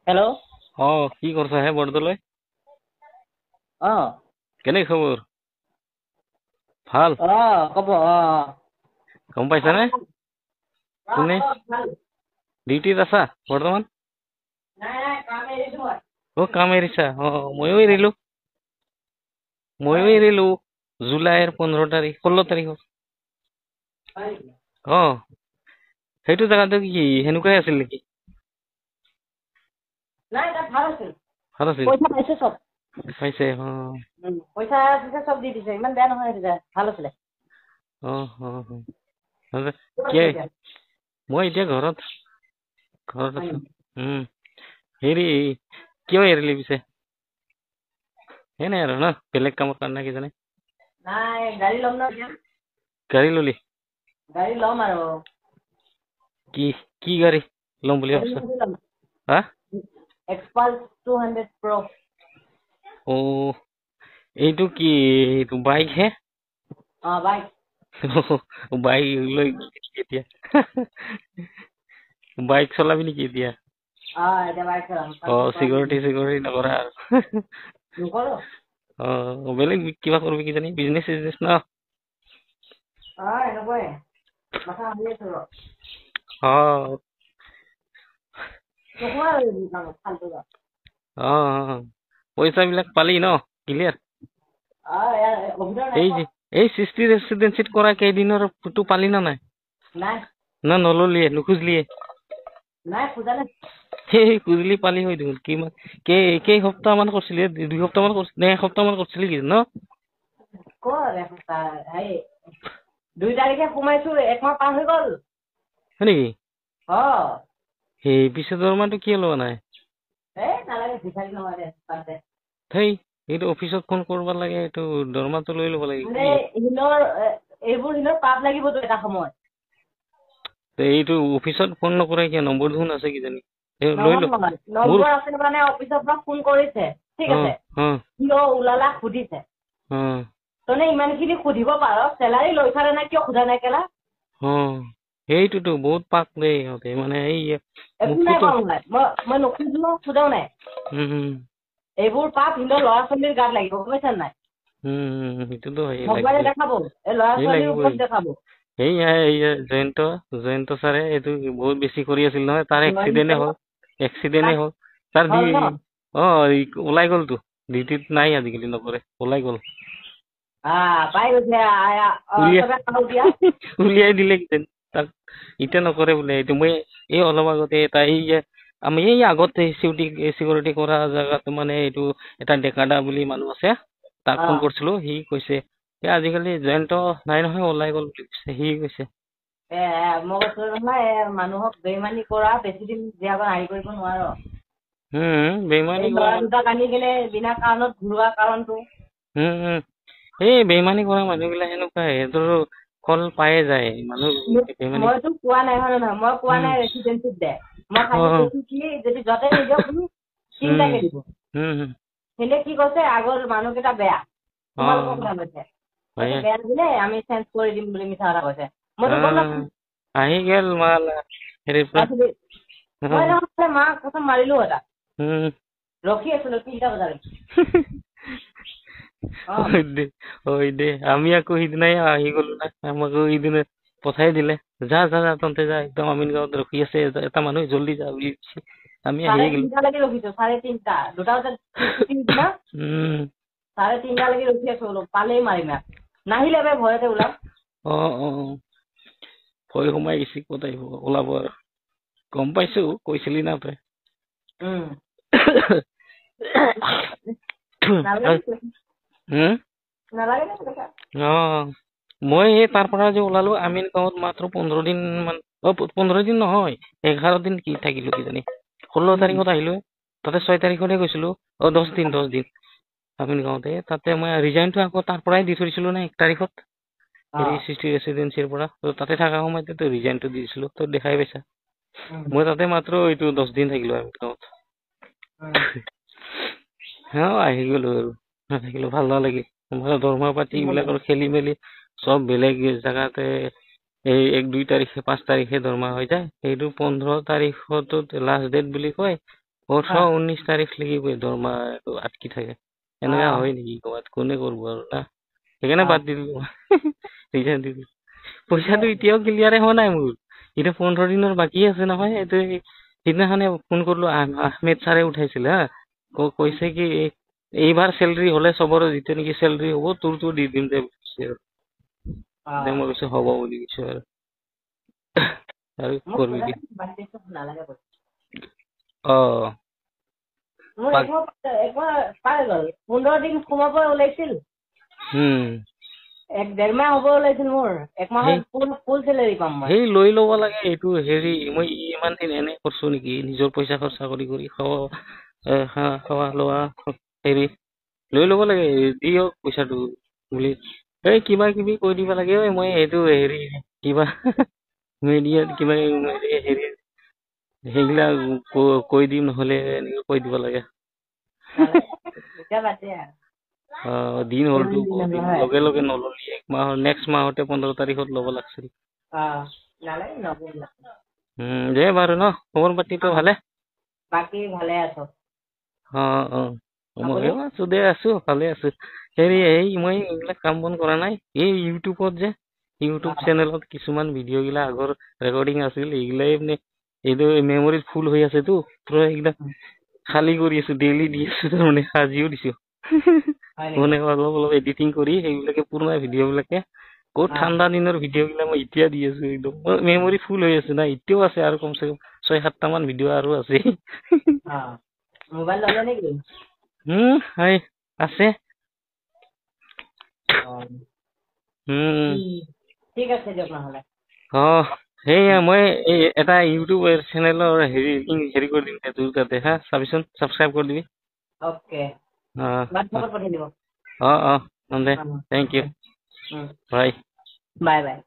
Hello'. কি কৰছা হে বৰদলৈ? অ', কেনে খবৰ? ভাল, ক'ব গম পাইছানে? কোনে? ভাল। ডিউটিত আছা বৰ্তমান? নাই কাম এৰিছো মই। কাম এৰিছা? ময়ো এৰিলো। জুলাইৰ 16 তাৰিখত। হয় নেকি? সেইটো জেগাটো কি সেনেকুৱাই আছিল নেকি? নাই তাত ভাল আছিল। ভাল আছিল। পইচা পাইছে চব। পাইছে পইচা দিছে চব দি দিছে ইমান বেয়া নহয় সেইটো ভাল আছিলে। মই এতিয়া ঘৰত হয় আছো। নেকি? হেৰি কিয় এৰিলি পিছে? এনে আৰু ন বেলেগ কামৰ কাৰণে কিজানি? নাই গাড়ী ল'ম ন এতিয়া। গাড়ী ললি? গাড়ী ল'ম আৰু। কি গাড়ী ল'ম বুলি ভাবছ? হা? এক্সপাল্ট 200 Pro। এইটো কি এইটো বাইক হে? বাইক। বাইক লৈ এতিয়া বাইক চলাবি নেকি এতিয়া? এতিয়া বাইক চলাম। চিকিউৰিটি নকৰা আৰু? নকৰো। বেলেগ কিবা কৰিবি কিজানি বিজনেচ চিজনেচ ন? এনেকুৱাই মাথা মাৰি আছো ৰ। নোসোমাও আৰু এইবোৰ কামত ফাল্টু কাম। পইচা বিলাক পালি ন ক্লিয়াৰ? এই 60 ৰেচিডেঞ্চিত কৰা কেইদিনৰ টো পালি না নাই? নাই। না নললিয়ে নুখুজলিয়ে? নাই খোজা নাই। খুজিলি পালি হয় দেখোন। কেই সপ্তাহ মান কৰিছিলি? 2 সপ্তাহ মান নে এসপ্তাহ মান কৰিছিলি কি ন? ক'ত এসপ্তাহ? 2 তাৰিখে সোমাইছো 1 মাহ পাৰ হৈ গ'ল। হয় নেকি? পিছে দৰমহাটো কিয় লোৱা নাই? নালাগে ভিখাৰী নহয় দে বাদ দে। এইটো অফিচত ফোন কৰিব লাগে, এইটো দৰমহাটো লৈ ল'ব লাগে। এইবোৰ পাপ লাগিবতো এটা সময়ত। এইটো অফিচত ফোন নকৰে কিয়? নম্বৰ দেখোন আছে কিজানি? লৈ ল। নহয় নম্বৰ আছে মানে অফিচৰ পৰা ফোন কৰিছে ঠিক আছে। কিয় ওলালা সুধিছে। তনে ইমানখিনি সুধিব পাৰ, চেলাৰী লৈছা নে নাই কিয় সোধা নাই কেলা? সেইটোতো বহুত পাক দেই ইহঁতে মানে একো নাই কোৱা মই নুখুজিলো সোধাও নাই। এইবোৰ পাপ সিহঁতৰ ল'ৰা ছোৱালীৰ গাত লাগিব গম পাইছা নাই? সেইটোতো ভগৱানে দেখাব এই ল'ৰা ছোৱালীৰ ওপৰত দেখাব। জয়ন্ত ছাৰে এইটো বহুত বেছি কৰি আছিল নহয়। তাৰ এক্সিডেণ্টে হ'ল। তাৰ হ'ল ন? ওলাই গ'লতো। ডিউটিত নাই আজিকালি নকৰে, ওলাই গ'ল। পাই গৈছে উলিয়াই দিলে কিজানি তাক। এতিয়া নকৰে বোলে। এইটো মই অলপ আগতে আমি আগতে চিকিউৰিটি কৰা জেগাত মানে এইটো এটা ডেকাদা বুলি মানুহ আছে, তাক ফোন কৰিছিলো। সি কৈছে আজিকালি জয়ন্ত নাই নহয়, ওলাই গ'ল বুলি কৈছে। সি কৈছে মই কৈছো নহয় মানুহক বেইমানি কৰা বেছি দিন জীয়াব হেৰি কৰিব নোৱাৰ। বেইমানি ল'ৰা দুটাক আনি কেনে বিনা কাৰণত ঘূৰোৱা কাৰণটো। বেইমানি কৰা মানুহবিলাক সেনেকুৱাই, সিহঁতৰ ফল পায়ে যায়। মইতো কোৱা নাই হয় নহয়? মই কোৱা নাই ৰেচিডেঞ্চিত দে। মই খালি কৈছো কি যদি য'তে নিদিয়ক বোলো 3টাকে দিব। সিহঁতে কি কৈছে আগৰ মানুহকেইটা বেয়া। তোমালোকক বেয়া কৈছে। বেয়া দিলে আমি চেঞ্জ কৰি দিম বুলি মিছা কথা কৈছে। মইতো গম নাপাওঁ। আহি গেল মাল হেৰিৰ পৰা। মই মাক কথা মাৰিলো এটা। ৰখি আছিলো 3টা বজালৈকে। হয় দে আমি আকৌ সিদিনাই আহি গলো না। আমাকো সিদিনা পঠাই দিলে। যা তহঁতে যা, একদম আমিন গাঁৱত ৰখি আছে এটা মানুহ, জল্দি যা বুলি কৈছে। আমি আহিয়ে গলো। 3:30লৈকে ৰখিছো, 3:30। 2টা বজাত ছুটি দিছে না। 3:30লৈকে ৰখি আছো, পালেই মাৰিম ইয়াক। নাহিলে ভয়তে ওলাম। ভয় সোমাই গৈছে, ক'ত আহিব ওলাব আৰু। গম পাইছো কৈছিলি না তই। মই তাৰ পৰা যে ওলালো আমিন গাঁৱত মাত্ৰ 15 দিন মান, 15 দিন নহয় 11 দিন কি থাকিলো কিজানি। 16 তাৰিখত আহিলো। তাতে 6 তাৰিখতে গৈছিলো। 10 দিন আমিন গাঁৱতে। তাতে মই ৰিজাইনটো আকৌ তাৰ পৰাই দি থৈছিলো না 1 তাৰিখত। ৰেচিডেঞ্চিৰ পৰা তাতে থকা সময়তে ৰিজাইনটো দিছিলো। তই দেখাই পাইছা। মই তাতে মাত্ৰ 10 দিন থাকিলো আমিন গাঁৱত। আহি গলো আৰু নাথাকিলো, ভাল নালাগিল। দৰমহা পাতি বিলাকৰ খেলি মেলি, চব বেলেগ জেগাতে 1-2 তাৰিখে 5 তাৰিখে দৰমহা হৈ যায়। সেইটো 15 তাৰিখতো লাষ্ট ডেট বুলি কয়। 18-19 তাৰিখ লাগিব দৰমহা আটকি থাকে এনেকা হয় নেকি ক'ৰবাত কোনে কৰিব আৰু না সেইকাৰণে বাদ দি দিলো ৰিজাইন দি দিলো পইচাটো এতিয়াও ক্লিয়াৰে হোৱা নাই মোৰ এতিয়া 15 দিনৰ বাকী আছে নহয় এইটো সিদিনাখনে ফোন কৰিলো আহমেদ ছাৰে উঠাইছিল হা কৈছে কি এইবাৰ চেলাৰী হলে চবৰে যেতিয়া নেকি চেলাৰী হ'ব তোৰটো দি দিম দে মই কৈছো হ'ব বুলি কৈছো আৰু কৰবি দি মোৰ পাই গ'ল 15 দিন সোমাব ওলাইছিল 1.5 মাহ হ'ব ওলাইছিল মোৰ 1 মাহত ফুল চেলাৰী পাম মই সেই লৈ ল'ব লাগে এইটো হেৰি মই ইমান দিন এনে কৰছো নেকি নিজৰ পইচা খৰচা কৰি খোৱা লোৱা হেৰি লৈ ল'ব লাগে দিয়ক পইচাটো বুলি এই কিবা কিবি কৈ দিব লাগে মই এইটো হেৰি কিবা মিডিয়াত কিবা হেৰি সেইবিলাক কৈ দিম নহলে এনেকে কৈ দিব লাগে দিন হলতো লগে লগে নললি 1 মাহৰ নেক্সট মাহতে 15 তাৰিখত ল'ব লাগছিল দে বাৰু ন খবৰ পাতিটো ভালে বাকী ভালে আছো ময়ো আছো দে আছো ভালে আছো হেৰি মই এইবিলাক কাম বন কৰা নাই এই ইউটিউবত যে ইউটিউব চেনেলত কিছুমান ভিডিঅ' গিলা আগৰ ৰেকৰ্ডিং আছিল এইগিলাই মানে এইটো মেমৰিত ফুল হৈ আছে তো পুৰা এইগিলা খালী কৰি আছো ডেইলি দি আছো তাৰমানে সাজিও দিছো মানে অলপ এডিটিং কৰি সেইবিলাকে পুৰণা ভিডিঅ' বিলাকে বহুত ঠাণ্ডা দিনৰ ভিডিঅ' গিলা মই এতিয়া দি আছো একদম মেমৰি ফুল হৈ আছে না এতিয়াও আছে আৰু কমচে কম 6-7টা মান ভিডিঅ' আৰু আছে মোবাইল ললে নেকি হয় আছে ঠিক আছে দিয়ক নহলে সেয়া মই এটা ইউটিউব চেনেলৰ হেৰি কৰি দিম তোৰ তাতে হা চাবিচোন ছাবস্ক্ৰাইব কৰি দিবি ওকে দে thank you bye bye by